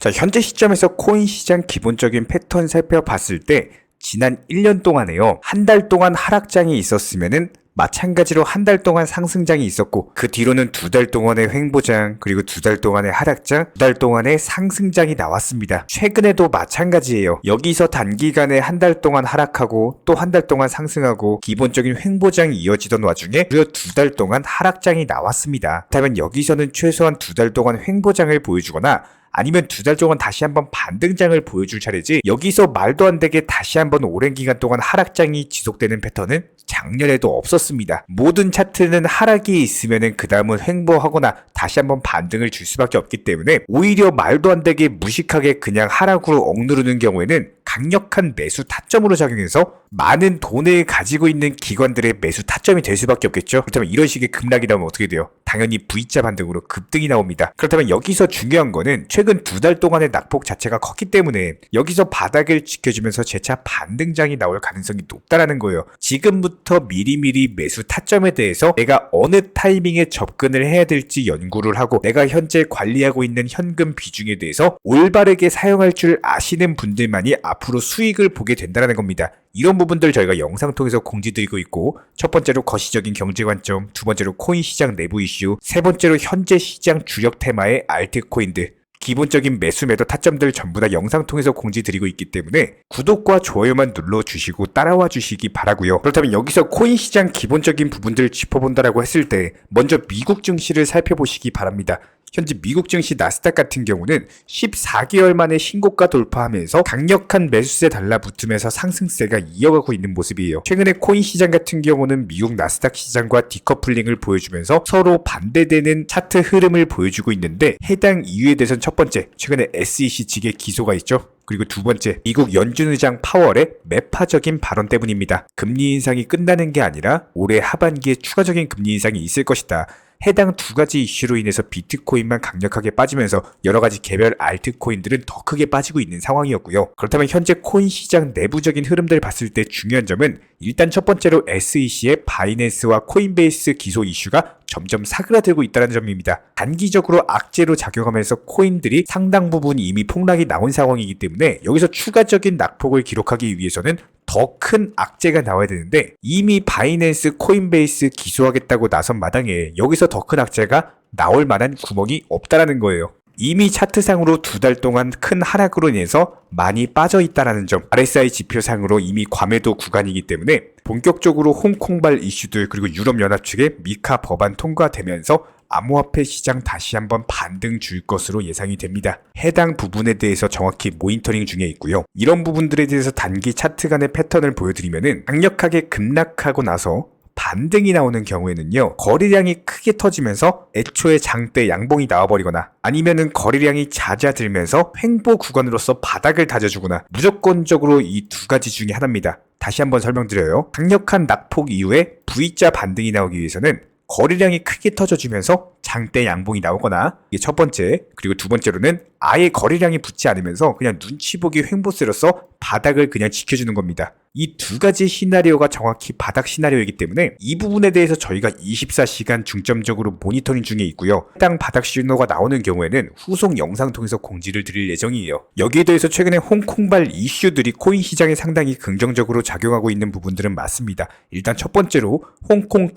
자, 현재 시점에서 코인 시장 기본적인 패턴 살펴봤을 때 지난 1년 동안에요. 한 달 동안 하락장이 있었으면은 마찬가지로 한 달 동안 상승장이 있었고 그 뒤로는 두 달 동안의 횡보장 그리고 두 달 동안의 하락장, 두 달 동안의 상승장이 나왔습니다. 최근에도 마찬가지예요. 여기서 단기간에 한 달 동안 하락하고 또 한 달 동안 상승하고 기본적인 횡보장이 이어지던 와중에 무려 두 달 동안 하락장이 나왔습니다. 그렇다면 여기서는 최소한 두 달 동안 횡보장을 보여주거나 아니면 두 달 동안 다시 한번 반등장을 보여줄 차례지 여기서 말도 안 되게 다시 한번 오랜 기간 동안 하락장이 지속되는 패턴은 작년에도 없었습니다. 모든 차트는 하락이 있으면은 그 다음은 횡보하거나 다시 한번 반등을 줄 수밖에 없기 때문에 오히려 말도 안 되게 무식하게 그냥 하락으로 억누르는 경우에는 강력한 매수 타점으로 작용해서 많은 돈을 가지고 있는 기관들의 매수 타점이 될 수밖에 없겠죠. 그렇다면 이런 식의 급락이 나오면 어떻게 돼요? 당연히 V자 반등으로 급등이 나옵니다. 그렇다면 여기서 중요한 거는 최근 두 달 동안의 낙폭 자체가 컸기 때문에 여기서 바닥을 지켜주면서 재차 반등장이 나올 가능성이 높다라는 거예요. 지금부터 미리미리 매수 타점에 대해서 내가 어느 타이밍에 접근을 해야 될지 연구를 하고 내가 현재 관리하고 있는 현금 비중에 대해서 올바르게 사용할 줄 아시는 분들만이 앞으로 수익을 보게 된다는 겁니다. 이런 부분들 저희가 영상 통해서 공지드리고 있고 첫 번째로 거시적인 경제 관점, 두 번째로 코인 시장 내부 이슈, 세 번째로 현재 시장 주력 테마의 알트코인들 기본적인 매수 매도 타점들 전부 다 영상 통해서 공지드리고 있기 때문에 구독과 좋아요만 눌러주시고 따라와 주시기 바라고요. 그렇다면 여기서 코인 시장 기본적인 부분들을 짚어본다라고 했을 때 먼저 미국 증시를 살펴보시기 바랍니다. 현재 미국 증시 나스닥 같은 경우는 14개월 만에 신고가 돌파하면서 강력한 매수세 달라붙으면서 상승세가 이어가고 있는 모습이에요. 최근에 코인 시장 같은 경우는 미국 나스닥 시장과 디커플링을 보여주면서 서로 반대되는 차트 흐름을 보여주고 있는데 해당 이유에 대해서는 첫 번째, 최근에 SEC 측의 기소가 있죠. 그리고 두 번째, 미국 연준의장 파월의 매파적인 발언 때문입니다. 금리 인상이 끝나는 게 아니라 올해 하반기에 추가적인 금리 인상이 있을 것이다. 해당 두 가지 이슈로 인해서 비트코인만 강력하게 빠지면서 여러 가지 개별 알트코인들은 더 크게 빠지고 있는 상황이었고요. 그렇다면 현재 코인 시장 내부적인 흐름들을 봤을 때 중요한 점은 일단 첫 번째로 SEC의 바이낸스와 코인베이스 기소 이슈가 점점 사그라들고 있다는 점입니다. 단기적으로 악재로 작용하면서 코인들이 상당 부분 이미 폭락이 나온 상황이기 때문에 여기서 추가적인 낙폭을 기록하기 위해서는 더 큰 악재가 나와야 되는데 이미 바이낸스, 코인베이스 기소하겠다고 나선 마당에 여기서 더 큰 악재가 나올 만한 구멍이 없다라는 거예요. 이미 차트상으로 두 달 동안 큰 하락으로 인해서 많이 빠져 있다라는 점, RSI 지표상으로 이미 과매도 구간이기 때문에 본격적으로 홍콩발 이슈들 그리고 유럽연합 측의 미카 법안 통과되면서 암호화폐 시장 다시 한번 반등 줄 것으로 예상이 됩니다. 해당 부분에 대해서 정확히 모니터링 중에 있고요. 이런 부분들에 대해서 단기 차트 간의 패턴을 보여드리면은 강력하게 급락하고 나서 반등이 나오는 경우에는요, 거래량이 크게 터지면서 애초에 장대 양봉이 나와버리거나 아니면은 거래량이 잦아들면서 횡보 구간으로서 바닥을 다져주거나 무조건적으로 이 두 가지 중에 하나입니다. 다시 한번 설명드려요. 강력한 낙폭 이후에 V자 반등이 나오기 위해서는 거래량이 크게 터져주면서 장대 양봉이 나오거나 이게 첫 번째, 그리고 두 번째로는 아예 거래량이 붙지 않으면서 그냥 눈치 보기 횡보세로서 바닥을 그냥 지켜주는 겁니다. 이 두 가지 시나리오가 정확히 바닥 시나리오이기 때문에 이 부분에 대해서 저희가 24시간 중점적으로 모니터링 중에 있고요. 해당 바닥 신호가 나오는 경우에는 후속 영상 통해서 공지를 드릴 예정이에요. 여기에 대해서 최근에 홍콩발 이슈들이 코인 시장에 상당히 긍정적으로 작용하고 있는 부분들은 맞습니다. 일단 첫 번째로 홍콩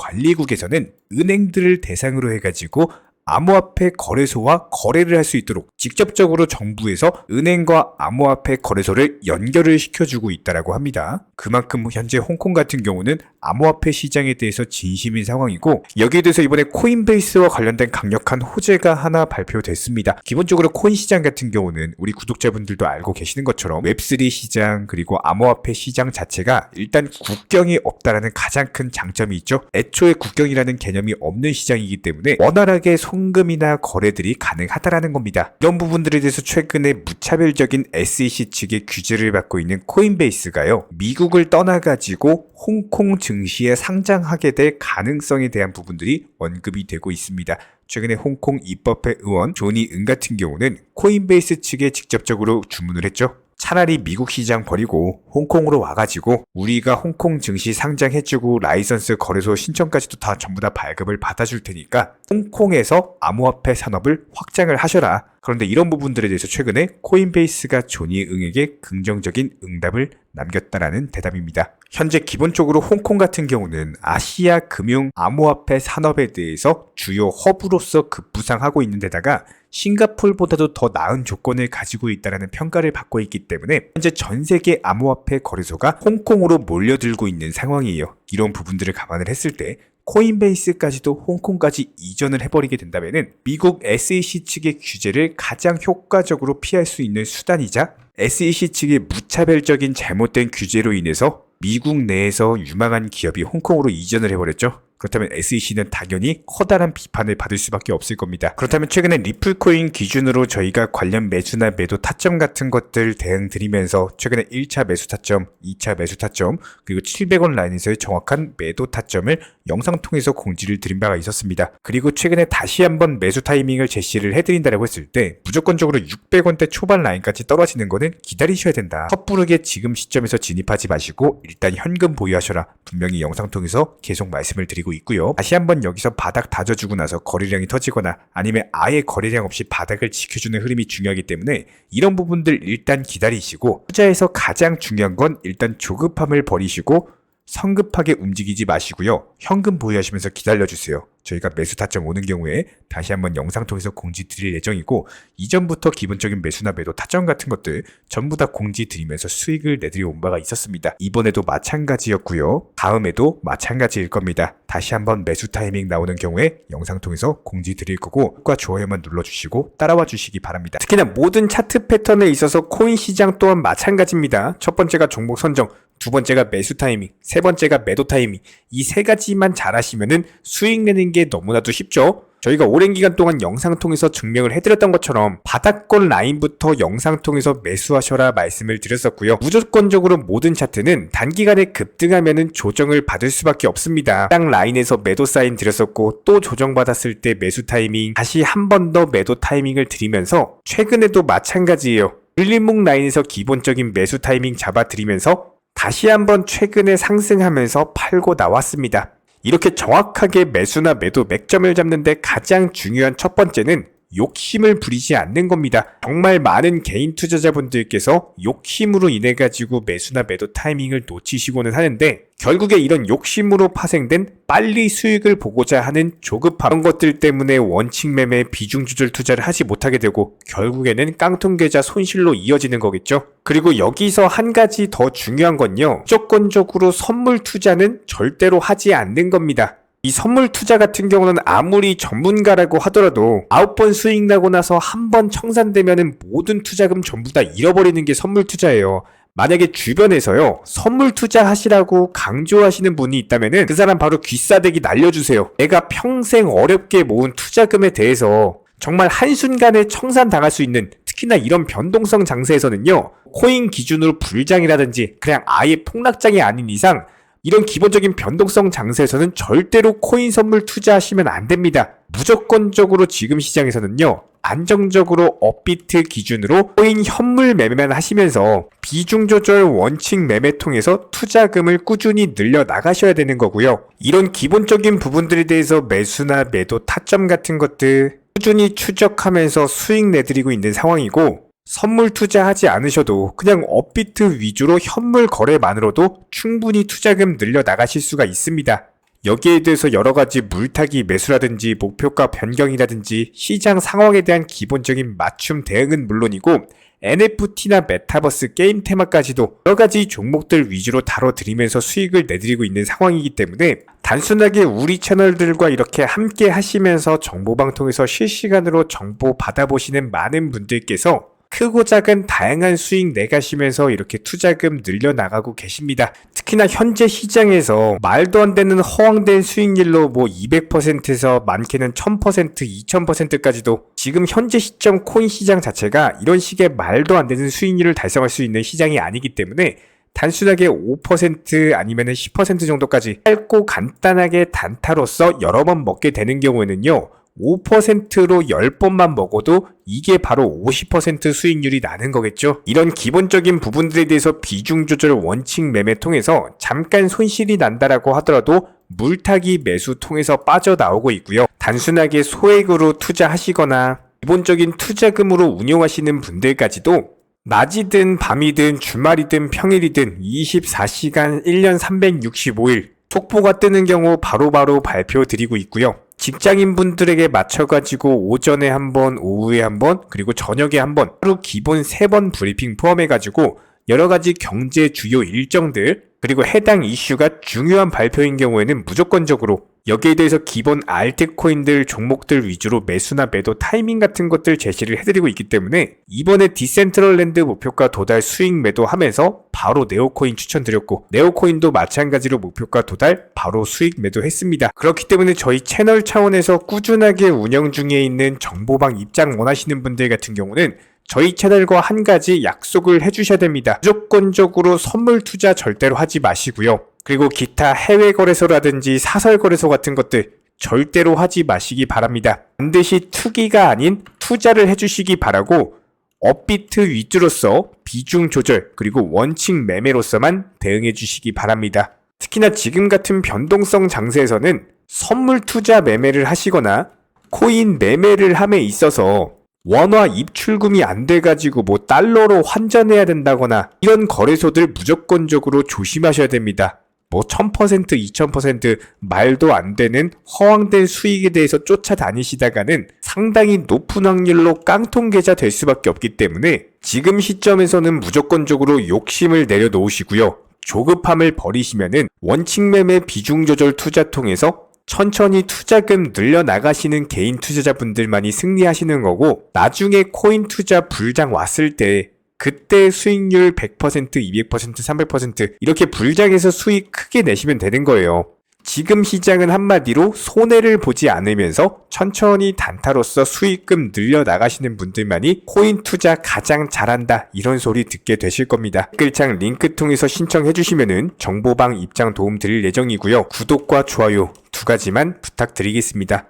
금융관리국에서는 은행들을 대상으로 해가지고 암호화폐 거래소와 거래를 할 수 있도록 직접적으로 정부에서 은행과 암호화폐 거래소를 연결을 시켜주고 있다고 합니다. 그만큼 현재 홍콩 같은 경우는 암호화폐 시장에 대해서 진심인 상황이고 여기에 대해서 이번에 코인베이스와 관련된 강력한 호재가 하나 발표됐습니다. 기본적으로 코인 시장 같은 경우는 우리 구독자분들도 알고 계시는 것처럼 웹3 시장 그리고 암호화폐 시장 자체가 일단 국경이 없다라는 가장 큰 장점이 있죠. 애초에 국경이라는 개념이 없는 시장이기 때문에 원활하게 송금이나 거래들이 가능하다라는 겁니다. 이런 부분들에 대해서 최근에 무차별적인 SEC 측의 규제를 받고 있는 코인베이스가요, 미국을 떠나가지고 홍콩 증시에 상장하게 될 가능성에 대한 부분들이 언급이 되고 있습니다. 최근에 홍콩 입법회 의원 조니 은 같은 경우는 코인베이스 측에 직접적으로 주문을 했죠. 차라리 미국 시장 버리고 홍콩으로 와가지고 우리가 홍콩 증시 상장해주고 라이선스 거래소 신청까지도 다 전부 다 발급을 받아줄 테니까 홍콩에서 암호화폐 산업을 확장을 하셔라. 그런데 이런 부분들에 대해서 최근에 코인베이스가 조니 응에게 긍정적인 응답을 남겼다라는 대답입니다. 현재 기본적으로 홍콩 같은 경우는 아시아 금융 암호화폐 산업에 대해서 주요 허브로서 급부상하고 있는 데다가 싱가폴보다도 더 나은 조건을 가지고 있다는 평가를 받고 있기 때문에 현재 전 세계 암호화폐 거래소가 홍콩으로 몰려들고 있는 상황이에요. 이런 부분들을 감안을 했을 때 코인베이스까지도 홍콩까지 이전을 해버리게 된다면 미국 SEC 측의 규제를 가장 효과적으로 피할 수 있는 수단이자 SEC 측의 무차별적인 잘못된 규제로 인해서 미국 내에서 유망한 기업이 홍콩으로 이전을 해버렸죠. 그렇다면 SEC는 당연히 커다란 비판을 받을 수밖에 없을 겁니다. 그렇다면 최근에 리플코인 기준으로 저희가 관련 매수나 매도 타점 같은 것들 대응 드리면서 최근에 1차 매수 타점, 2차 매수 타점, 그리고 700원 라인에서의 정확한 매도 타점을 영상 통해서 공지를 드린 바가 있었습니다. 그리고 최근에 다시 한번 매수 타이밍을 제시를 해드린다고 했을 때 무조건적으로 600원대 초반 라인까지 떨어지는 거는 기다리셔야 된다. 섣부르게 지금 시점에서 진입하지 마시고 일단 현금 보유하셔라. 분명히 영상 통해서 계속 말씀을 드리고 있고요. 다시 한번 여기서 바닥 다져주고 나서 거래량이 터지거나 아니면 아예 거래량 없이 바닥을 지켜주는 흐름이 중요하기 때문에 이런 부분들 일단 기다리시고 투자에서 가장 중요한 건 일단 조급함을 버리시고 성급하게 움직이지 마시고요. 현금 보유하시면서 기다려주세요. 저희가 매수 타점 오는 경우에 다시 한번 영상 통해서 공지 드릴 예정이고 이전부터 기본적인 매수나 매도 타점 같은 것들 전부 다 공지 드리면서 수익을 내드려 온 바가 있었습니다. 이번에도 마찬가지였고요. 다음에도 마찬가지일 겁니다. 다시 한번 매수 타이밍 나오는 경우에 영상 통해서 공지 드릴 거고 구독과 좋아요만 눌러주시고 따라와 주시기 바랍니다. 특히나 모든 차트 패턴에 있어서 코인 시장 또한 마찬가지입니다. 첫 번째가 종목 선정, 두 번째가 매수 타이밍, 세 번째가 매도 타이밍. 이 세 가지만 잘하시면은 수익 내는 게 너무나도 쉽죠. 저희가 오랜 기간 동안 영상 통해서 증명을 해드렸던 것처럼 바닥권 라인부터 영상 통해서 매수하셔라 말씀을 드렸었고요. 무조건적으로 모든 차트는 단기간에 급등하면은 조정을 받을 수밖에 없습니다. 딱 라인에서 매도 사인 드렸었고 또 조정받았을 때 매수 타이밍, 다시 한 번 더 매도 타이밍을 드리면서 최근에도 마찬가지예요. 일림목 라인에서 기본적인 매수 타이밍 잡아드리면서 다시 한번 최근에 상승하면서 팔고 나왔습니다. 이렇게 정확하게 매수나 매도 맥점을 잡는데 가장 중요한 첫 번째는 욕심을 부리지 않는 겁니다. 정말 많은 개인 투자자분들께서 욕심으로 인해 가지고 매수나 매도 타이밍을 놓치시고는 하는데 결국에 이런 욕심으로 파생된 빨리 수익을 보고자 하는 조급함 이런 것들 때문에 원칙 매매 비중 조절 투자를 하지 못하게 되고 결국에는 깡통계좌 손실로 이어지는 거겠죠. 그리고 여기서 한 가지 더 중요한 건요. 무조건적으로 선물 투자는 절대로 하지 않는 겁니다. 이 선물 투자 같은 경우는 아무리 전문가라고 하더라도 9번 수익 나고 나서 한 번 청산되면은 모든 투자금 전부 다 잃어버리는 게 선물 투자예요. 만약에 주변에서요 선물 투자하시라고 강조하시는 분이 있다면은 그 사람 바로 귀싸대기 날려주세요. 내가 평생 어렵게 모은 투자금에 대해서 정말 한순간에 청산당할 수 있는 특히나 이런 변동성 장세에서는요 코인 기준으로 불장이라든지 그냥 아예 폭락장이 아닌 이상 이런 기본적인 변동성 장세에서는 절대로 코인 선물 투자하시면 안 됩니다. 무조건적으로 지금 시장에서는요 안정적으로 업비트 기준으로 코인 현물 매매만 하시면서 비중 조절 원칙 매매 통해서 투자금을 꾸준히 늘려 나가셔야 되는 거고요. 이런 기본적인 부분들에 대해서 매수나 매도 타점 같은 것들 꾸준히 추적하면서 수익 내드리고 있는 상황이고 선물 투자하지 않으셔도 그냥 업비트 위주로 현물 거래만으로도 충분히 투자금 늘려 나가실 수가 있습니다. 여기에 대해서 여러가지 물타기 매수라든지 목표가 변경이라든지 시장 상황에 대한 기본적인 맞춤 대응은 물론이고 NFT나 메타버스 게임 테마까지도 여러가지 종목들 위주로 다뤄드리면서 수익을 내드리고 있는 상황이기 때문에 단순하게 우리 채널들과 이렇게 함께 하시면서 정보방통에서 실시간으로 정보 받아보시는 많은 분들께서 크고 작은 다양한 수익 내가시면서 이렇게 투자금 늘려나가고 계십니다. 특히나 현재 시장에서 말도 안 되는 허황된 수익률로 200%에서 많게는 1000%, 2000%까지도 지금 현재 시점 코인 시장 자체가 이런 식의 말도 안 되는 수익률을 달성할 수 있는 시장이 아니기 때문에 단순하게 5% 아니면 10% 정도까지 짧고 간단하게 단타로서 여러 번 먹게 되는 경우에는요 5%로 10번만 먹어도 이게 바로 50% 수익률이 나는 거겠죠. 이런 기본적인 부분들에 대해서 비중 조절 원칙 매매 통해서 잠깐 손실이 난다라고 하더라도 물타기 매수 통해서 빠져나오고 있고요. 단순하게 소액으로 투자하시거나 기본적인 투자금으로 운용하시는 분들까지도 낮이든 밤이든 주말이든 평일이든 24시간 1년 365일 속보가 뜨는 경우 바로바로 발표 드리고 있고요. 직장인 분들에게 맞춰가지고 오전에 한 번, 오후에 한 번, 그리고 저녁에 한 번, 하루 기본 3번 브리핑 포함해가지고 여러가지 경제 주요 일정들, 그리고 해당 이슈가 중요한 발표인 경우에는 무조건적으로 여기에 대해서 기본 알트코인들 종목들 위주로 매수나 매도 타이밍 같은 것들 제시를 해드리고 있기 때문에 이번에 디센트럴랜드 목표가 도달 수익 매도하면서 바로 네오코인 추천드렸고 네오코인도 마찬가지로 목표가 도달 바로 수익 매도했습니다. 그렇기 때문에 저희 채널 차원에서 꾸준하게 운영 중에 있는 정보방 입장 원하시는 분들 같은 경우는 저희 채널과 한 가지 약속을 해주셔야 됩니다. 무조건적으로 선물 투자 절대로 하지 마시고요. 그리고 기타 해외 거래소라든지 사설 거래소 같은 것들 절대로 하지 마시기 바랍니다. 반드시 투기가 아닌 투자를 해주시기 바라고 업비트 위주로서 비중 조절 그리고 원칙 매매로서만 대응해 주시기 바랍니다. 특히나 지금 같은 변동성 장세에서는 선물 투자 매매를 하시거나 코인 매매를 함에 있어서 원화 입출금이 안 돼가지고 뭐 달러로 환전해야 된다거나 이런 거래소들 무조건적으로 조심하셔야 됩니다. 뭐 1000%, 2000% 말도 안 되는 허황된 수익에 대해서 쫓아다니시다가는 상당히 높은 확률로 깡통 계좌 될 수밖에 없기 때문에 지금 시점에서는 무조건적으로 욕심을 내려놓으시고요. 조급함을 버리시면은 원칙 매매 비중 조절 투자 통해서 천천히 투자금 늘려나가시는 개인 투자자분들만이 승리하시는 거고 나중에 코인 투자 불장 왔을 때 그때 수익률 100%, 200%, 300% 이렇게 불장해서 수익 크게 내시면 되는 거예요. 지금 시장은 한마디로 손해를 보지 않으면서 천천히 단타로서 수익금 늘려나가시는 분들만이 코인 투자 가장 잘한다 이런 소리 듣게 되실 겁니다. 댓글창 링크 통해서 신청해 주시면은 정보방 입장 도움 드릴 예정이고요. 구독과 좋아요 2가지만 부탁드리겠습니다.